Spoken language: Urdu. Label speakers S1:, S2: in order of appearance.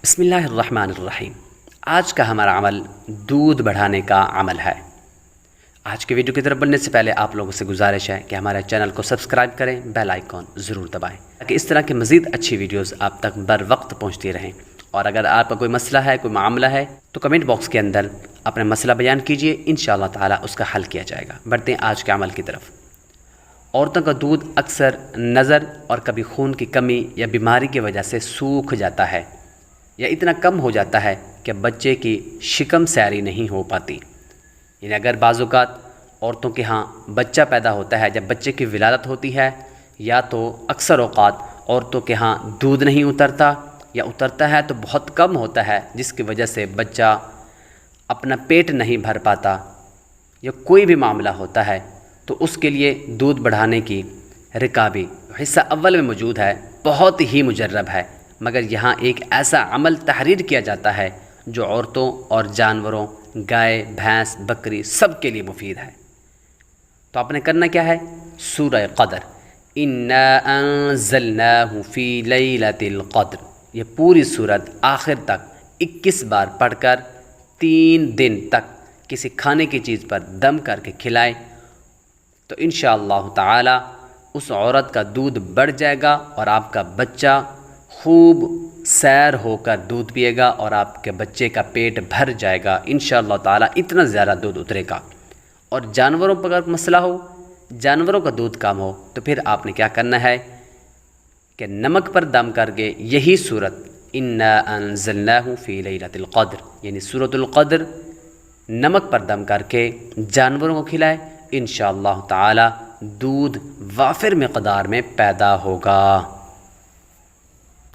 S1: بسم اللہ الرحمن الرحیم۔ آج کا ہمارا عمل دودھ بڑھانے کا عمل ہے۔ آج کے ویڈیو کی طرف بڑھنے سے پہلے آپ لوگوں سے گزارش ہے کہ ہمارے چینل کو سبسکرائب کریں، بیل آئیکن ضرور دبائیں تاکہ اس طرح کے مزید اچھی ویڈیوز آپ تک بر وقت پہنچتی رہیں۔ اور اگر آپ کا کوئی مسئلہ ہے، کوئی معاملہ ہے تو کمنٹ باکس کے اندر اپنا مسئلہ بیان کیجئے، انشاءاللہ تعالی اس کا حل کیا جائے گا۔ بڑھتے ہیں آج کے عمل کی طرف۔ عورتوں کا دودھ اکثر نظر اور کبھی خون کی کمی یا بیماری کی وجہ سے سوکھ جاتا ہے یا اتنا کم ہو جاتا ہے کہ بچے کی شکم سیری نہیں ہو پاتی۔ یعنی اگر بعض اوقات عورتوں کے ہاں بچہ پیدا ہوتا ہے، جب بچے کی ولادت ہوتی ہے، یا تو اکثر اوقات عورتوں کے ہاں دودھ نہیں اترتا یا اترتا ہے تو بہت کم ہوتا ہے، جس کی وجہ سے بچہ اپنا پیٹ نہیں بھر پاتا، یا کوئی بھی معاملہ ہوتا ہے تو اس کے لیے دودھ بڑھانے کی رکابی حصہ اول میں موجود ہے، بہت ہی مجرب ہے، مگر یہاں ایک ایسا عمل تحریر کیا جاتا ہے جو عورتوں اور جانوروں، گائے، بھینس، بکری سب کے لیے مفید ہے۔ تو آپ نے کرنا کیا ہے؟ سورہ قدر، انا انزلناہ فی لیلۃ القدر، یہ پوری سورت آخر تک 21 بار پڑھ کر 3 دن تک کسی کھانے کی چیز پر دم کر کے کھلائے تو انشاءاللہ تعالی اس عورت کا دودھ بڑھ جائے گا اور آپ کا بچہ خوب سیر ہو کر دودھ پیے گا اور آپ کے بچے کا پیٹ بھر جائے گا انشاءاللہ تعالی، اتنا زیادہ دودھ اترے گا۔ اور جانوروں پر اگر مسئلہ ہو، جانوروں کا دودھ کم ہو، تو پھر آپ نے کیا کرنا ہے کہ نمک پر دم کر کے یہی سورت انا انزلناہ فی لیلۃ القدر، یعنی سورۃ القدر نمک پر دم کر کے جانوروں کو کھلائے، انشاءاللہ تعالی دودھ وافر مقدار میں پیدا ہوگا۔